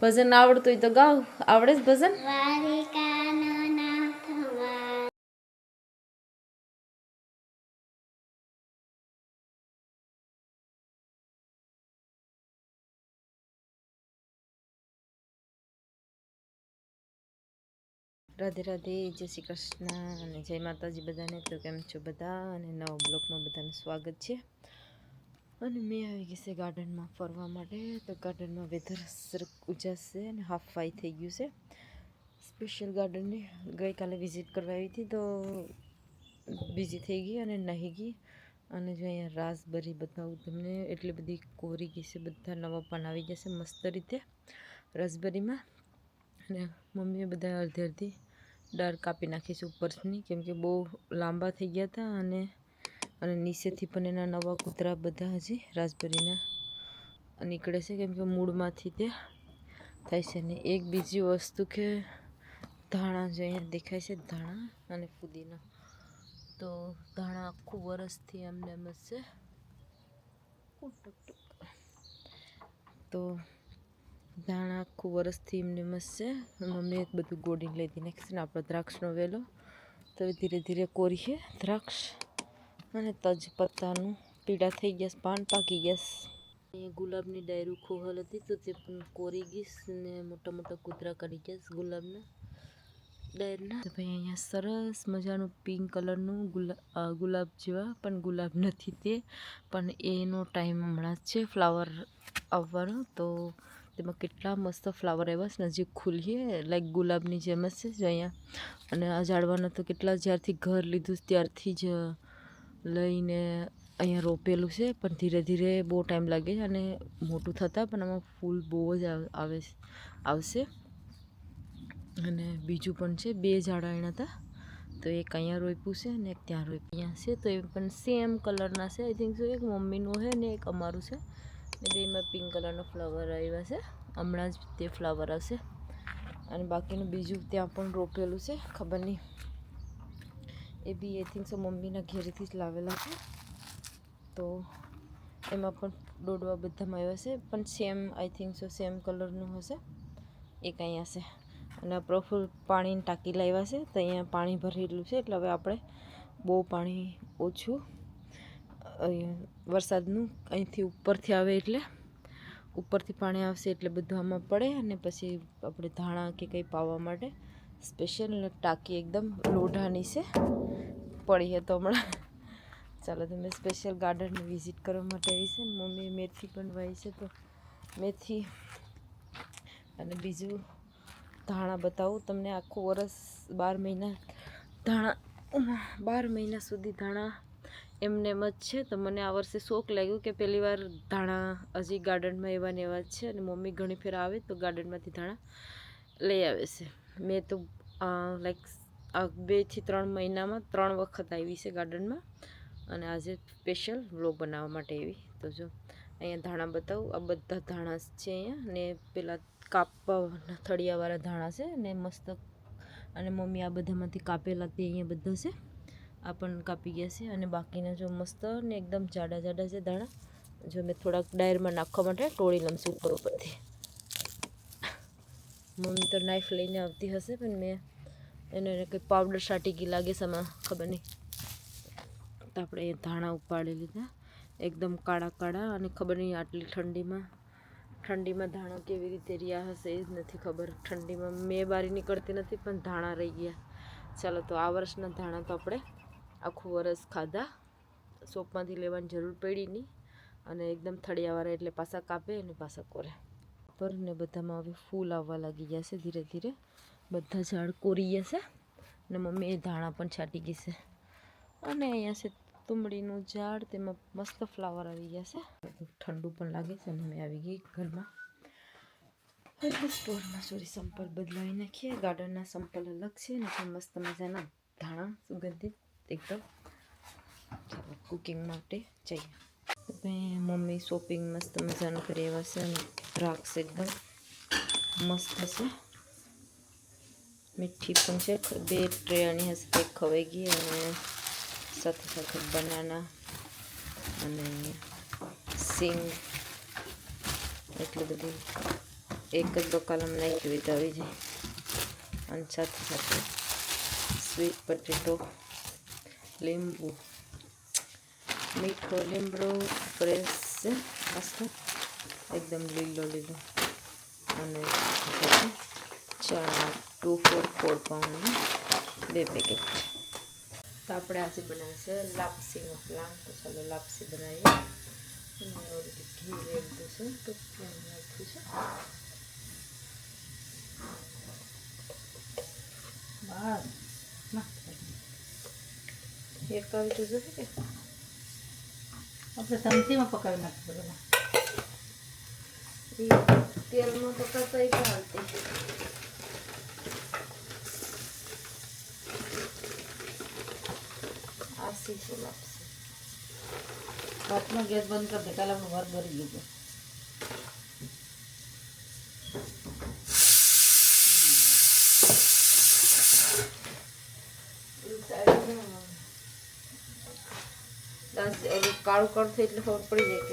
ભજન આવડતું હોય તો ગાવ. આવડે જ ભજન? રાધે રાધે, જય શ્રી કૃષ્ણ અને જય માતાજી બધાને. તો કેમ છો બધા? અને નવા બ્લોગમાં બધાનું સ્વાગત છે. અને મેં આવી ગઈ છે ગાર્ડનમાં ફરવા માટે. તો ગાર્ડનમાં વેધર સરસ ઉજાશે અને હાફ વાઈ થઈ ગયું છે. સ્પેશિયલ ગાર્ડનની ગઈકાલે વિઝિટ કરવા આવી હતી તો બિઝી થઈ ગઈ અને નાહી ગઈ. અને જો અહીંયા રાસબરી બતાવું તમને, એટલી બધી કોરી ગઈ છે. બધા નવા પાન આવી જશે મસ્ત રીતે રાસબરીમાં. અને મમ્મીએ બધા અડધી અડધી ડાળ કાપી નાખી છે ઉપરની, કેમ કે બહુ લાંબા થઈ ગયા હતા. અને નીચેથી પણ એના નવા કૂતરા બધા હજી રાસબરીના નીકળે છે, કેમ કે મૂળમાંથી તે થાય છે. ને એક બીજી વસ્તુ કે ધાણા જે અહીંયા દેખાય છે, ધાણા અને ફુદીનો. તો ધાણા આખું વરસથી એમને એમ જ છે. તો ધાણા આખું વરસથી એમને મસ્ત છે. મમ્મીએ બધું ગોળીને લઈ નાખી છે. ને આપણો દ્રાક્ષનો વેલો તો ધીરે ધીરે કોરી છે દ્રાક્ષ. અને તજ પત્તાનું પીળા થઈ ગયા, પાન પાકી ગયા. અહીંયા ગુલાબની ડાયરું ખોહલ હતી તો તે પણ કોરી ગઈશ ને મોટા મોટા કૂતરા કરી ગયા ગુલાબના ડાયરના. તો ભાઈ અહીંયા સરસ મજાનું પિંક કલરનું ગુલાબ જેવા, પણ ગુલાબ નથી તે, પણ એનો ટાઈમ હમણાં જ છે ફ્લાવર આવવાનો. તો તેમાં કેટલા મસ્ત ફ્લાવર આવ્યા છે, નજીક ખુલીએ લાઈક ગુલાબની જેમ જ છે જો અહીંયા. અને આ ઝાડવાના તો કેટલા, જ્યારથી ઘર લીધું ત્યારથી જ લઈને અહીંયા રોપેલું છે, પણ ધીરે ધીરે બહુ ટાઈમ લાગે અને મોટું થતાં. પણ આમાં ફૂલ બહુ જ આવશે. અને બીજું પણ છે, બે ઝાડા એના હતા તો એક અહીંયા રોપ્યું છે અને એક ત્યાં રોપ્યું અહીંયા છે. તો એ પણ સેમ કલરના છે. આઈ થિંક સો એક મમ્મીનું છે ને એક અમારું છે. ને બેમાં પિંક કલરનો ફ્લાવર આવ્યા છે. હમણાં જ તે ફ્લાવર આવશે. અને બાકીનું બીજું ત્યાં પણ રોપેલું છે, ખબર નહીં, એ બી આઈ થિંક સો મમ્મીના ઘેરેથી જ લાવેલા છે. તો એમાં પણ દોડવા બધામાં આવ્યા છે, પણ same I think so same કલરનું હશે. એક અહીંયા છે. અને આપણો ફૂલ પાણીની ટાંકી લાવ્યા છે તો અહીંયા પાણી ભરેલું છે. એટલે હવે આપણે બહુ પાણી ઓછું વરસાદનું અહીંથી ઉપરથી આવે, એટલે ઉપરથી પાણી આવશે એટલે બધું આમાં પડે. અને પછી આપણે ધાણા કે કંઈ પાવા માટે સ્પેશિયલ ટાંકી એકદમ લોઢાની છે પડી તો હમણાં. ચાલો તમે સ્પેશિયલ ગાર્ડનની વિઝિટ કરવા માટે આવી છે. મમ્મી મેથી પણ વાવી છે તો મેથી. અને બીજું ધાણા બતાવું તમને. આખું વરસ 12 મહિના ધાણા, 12 મહિના સુધી ધાણા એમને એમ જ છે. તો મને આ વર્ષે શોખ લાગ્યો કે પહેલી વાર ધાણા હજી ગાર્ડનમાં એવા ને એવા જ છે. અને મમ્મી ઘણી ફેર આવે તો ગાર્ડનમાંથી ધાણા લઈ આવે છે. મેં તો લાઈક 2 થી 3 મહિનામાં 3 વખત આવી છે ગાર્ડનમાં. અને આજે સ્પેશિયલ વ્લોગ બનાવવા માટે આવી. તો જો અહીંયા ધાણા બતાવું, આ બધા ધાણા છે અહીંયા. ને પેલા કાપવા થળિયાવાળા ધાણા છે ને મસ્ત. અને મમ્મી આ બધામાંથી કાપેલા તે અહીંયા બધા છે. આ પણ કાપી ગયા છે. અને બાકીના જો મસ્ત ને એકદમ જાડા જાડા છે ધાણા. જો મેં થોડાક ડાયરમાં નાખવા માટે તોડી લઉં છું ઉપર ઉપરથી. મમ્મી તો નાઈફ લઈને આવતી હશે, પણ મેં એને કંઈ પાવડર છાંટી ગઈ લાગે છે આમાં, ખબર નહીં. તો આપણે એ ધાણા ઉપાડી લીધા એકદમ કાળા કાળા. અને ખબર નહીં આટલી ઠંડીમાં ધાણા કેવી રીતે રહ્યા હશે એ જ નથી ખબર. ઠંડીમાં મેં બહાર નીકળતી નથી પણ ધાણા રહી ગયા. ચાલો તો આ વર્ષના ધાણા તો આપણે આખું વરસ ખાધા, શોપમાંથી લેવાની જરૂર પડી નહીં. અને એકદમ થળિયાવાળા એટલે પાછા કાપે અને પાછા કોરે પર. ને બધામાં હવે ફૂલ આવવા લાગી ગયા છે ધીરે ધીરે. બધા ઝાડ કોરી ગયા છે. ને મમ્મી એ ધાણા પણ છાંટી ગઈ છે. અને અહીંયા છે તુંબડીનું ઝાડ, તેમાં મસ્ત ફ્લાવર આવી ગયા છે. ઠંડુ પણ લાગે છે. અને મેં આવી ગઈ ઘરમાં. એટલે સ્ટોરમાં સોરી સંપલ બદલાવી નાખીએ. ગાર્ડનના સંપલ અલગ છે ને મસ્ત મજાના ધાણા સુગંધિત એકદમ. ચાલો કુકિંગ માટે જઈએ. મમ્મી શોપિંગ મસ્ત મજાનું કરી આવ્યા છે. અને દ્રાક્ષ એકદમ મસ્ત છે. મીઠી પણ છે. 2 ટ્રેની હશે, એક ખવાઈ ગઈ. અને સાથે સાથે બનાના અને સિંગ એટલી બધી એક જ બકાલામાં નાખી હોય તો આવી જાય. અને સાથે સાથે સ્વીટ પટેટો, લીંબુ, મીઠો લીમડો ફ્રેશ છે મસ્ત એકદમ લીલો લીલો. અને ચણા 244 પાઉન્ડની 2 પેકેટ. તો આપણે આજે બનાવશે લાપસીનો પ્લાન. તો ચાલો લાપસી બનાવીએ. ઘી રેડતું છે તો નાખ્યું છે. એક આવી તો જોઈએ કે આપણે ચમચીમાં પકાવી નાખીએ. તેલમાં પકાવતા એ ચાલતી. આસી છે લાપસી. રાતમાં ગેસ બંધ કરી દે, કાલે આપણું વાર ભરી ગયું. કાળું કાળું થઈ એટલે ખબર પડી જાય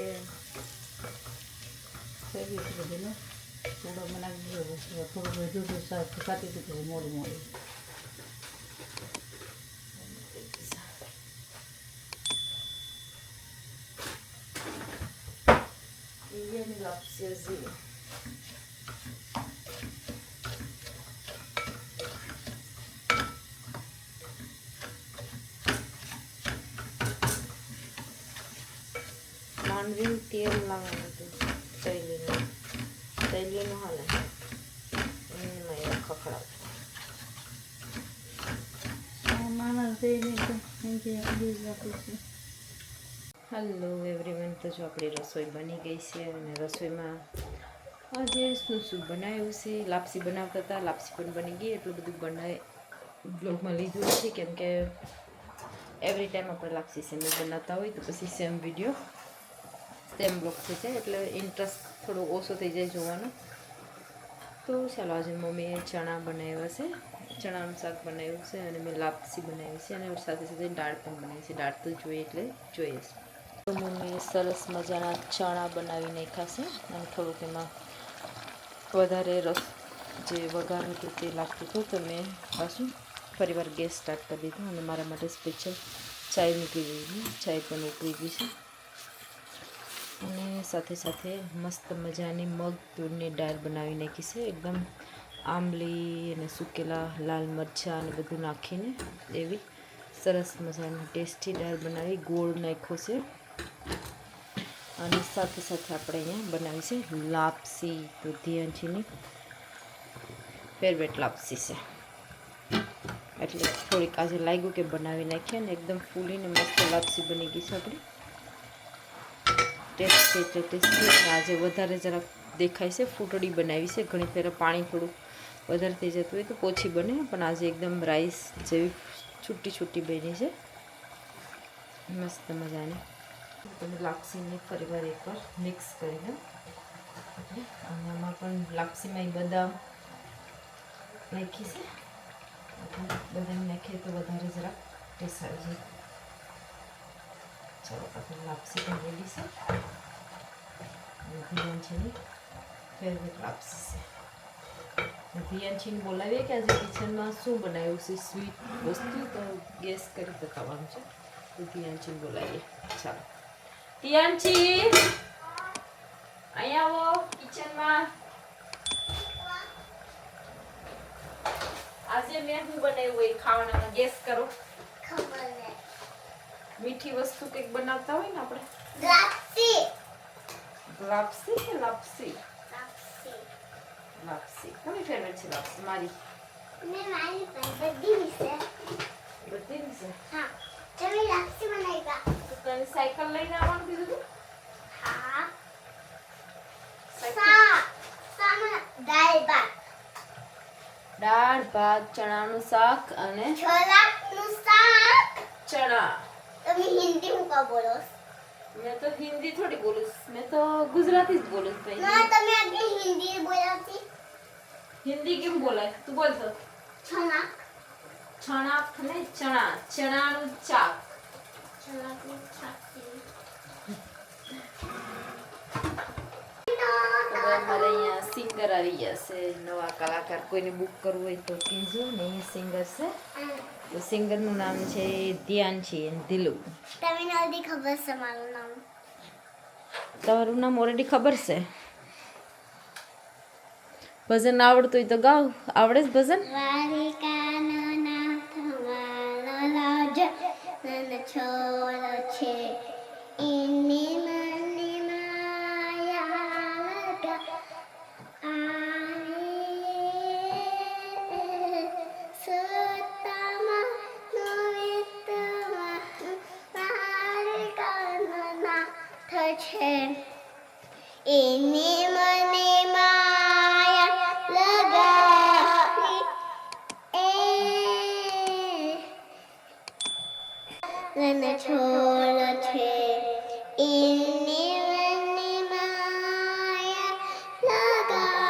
કે બધું થોડો બનાવી દીધો. થોડું બધું કાઢી દીધું મોડું મોડું. લાપસી હજી માંડવીનું તેલ લાવવાનું હતું. તૈલીનું હાલે એમાં એ ખખડાવ. Hello everyone. તો જો આપણી રસોઈ બની ગઈ છે. અને રસોઈમાં આજે શું બનાવ્યું છે. લાપસી બનાવતા હતા, લાપસી પણ બની ગઈ. એટલું બધું બનાવી બ્લોગમાં લીધું નથી, કેમ કે એવરી ટાઈમ આપણે લાપસી સેમ બનાવતા હોય તો પછી સેમ વિડીયો સેમ બ્લોગ થઈ જાય, એટલે ઇન્ટરેસ્ટ થોડો ઓછો થઈ જાય જોવાનો. તો ચાલો આજે મમ્મીએ ચણા બનાવ્યા છે, ચણાનું શાક બનાવ્યું છે, અને મેં લાપસી બનાવી છે, અને સાથે સાથે દાળ પણ બનાવી છે. દાળ તો જોઈએ એટલે જોઈએ છે. તો મમ્મીએ સરસ મજાના ચણા બનાવી નાખ્યા છે. અને થોડુંક એમાં વધારે રસ જે વઘાર હતું તે લાગતું હતું, તો મેં પાછું ફરીવાર ગેસ સ્ટાર્ટ કરી દીધો. અને મારા માટે સ્પેશિયલ ચાય મૂકી દીધી. ચાય પણ ઉકળી ગઈ છે. અને સાથે સાથે મસ્ત મજાની મગ તૂરની દાળ બનાવી નાખી છે. એકદમ આંબલી અને સૂકેલા લાલ મરચાં અને બધું નાખીને એવી સરસ મજાની ટેસ્ટી દાળ બનાવી. ગોળ નાખ્યો છે. અને સાથે સાથે આપણે અહીંયા બનાવી છે લાપસી. તો ધ્યાનથીની ફેવરેટ લાપસી છે, એટલે થોડીક આજે લાગ્યું કે બનાવી નાખીએ. અને એકદમ ફૂલીને મસ્ત લાપસી બની ગઈ છે આપણી. ટેસ્ટી એટલે ટેસ્ટી. આજે વધારે જરાક દેખાય છે, ફૂટડી બનાવી છે. ઘણી ફેર પાણી થોડું વધારે થઈ જતું હોય તો પોછી બને, પણ આજે એકદમ રાઈસ જેવી છૂટી છૂટી બની છે, મસ્ત મજાની. તમે લાપસીને ફરીવાર એકવાર મિક્સ કરી દો. અને આમાં પણ લાપસીમાં બદામ નાખી છે. બદામ નાખીએ તો વધારે જરાક ટેસ્ટ આવી જાય. ચાલો આપણે લાપસી પણ રેડી છે. ધીયાનછીની ફેવરેટ લાપસી છે. ધીયાનછીને બોલાવીએ કે આજે કિચનમાં શું બનાવ્યું છે સ્વીટ વસ્તુ, તો ગેસ કરી બતાવવાનું છે. તો ધીયાનછીને બોલાવીએ. ચાલો ધીયાનછી, અહીંયા આવો કિચનમાં. આજે મેં શું બનાવ્યું હોય ખાવાનામાં ગેસ કરો. મીઠી વસ્તુ કંઈક બનાવતા હોય ને આપણે. લાપસી. લાપસી કે લાપસી? લાપસી. લાપસી. કોની ફેવરેટ છે લાપસી? મારી. મારી બધી છે. બધી છે? હા. તમે લાપસી બનાવ્યા. તો તને સાયકલ લઈને આવવાનું કીધું હતું? હા. દાળ ભાત, ચણાનું શાક અને છોલાનું શાક. ચણા. તમે હિન્દી હું કા બોલો? मैं तो हिंदी थोड़ी बोलूं, मैं तो गुजराती बोलूं. ना તમે આગે હિન્દી બોલાતી. हिंदी क्यों बोला? तू बोल तो. चना. चना नहीं चना. चनाનું શાક. ચણાનું શાક. તો અમારે અહીંયા સિંગર આવી ગયા છે નવા કલાકાર કોઈને બુક કરવું હોય તો કહેજો ને અહીંયા સિંગર છે તો સિંગરનું નામ છે ધ્યાનશી અને દિલુ તમને ઓલરેડી ખબર છે મારું નામ. તમારું નામ ઓલરેડી ખબર છે ભજન આવડતું હોય તો ગાવ આવડે જ ભજન દ્વારિકાનો નાથ મારો રાજા નન છોડ છે એની મને માયા લગા આને સુતમા નોવિતમા દ્વારિકાનો નાથ છે એની મને માયા લગાવી નન છોડ છે એની મને માયા લગાવી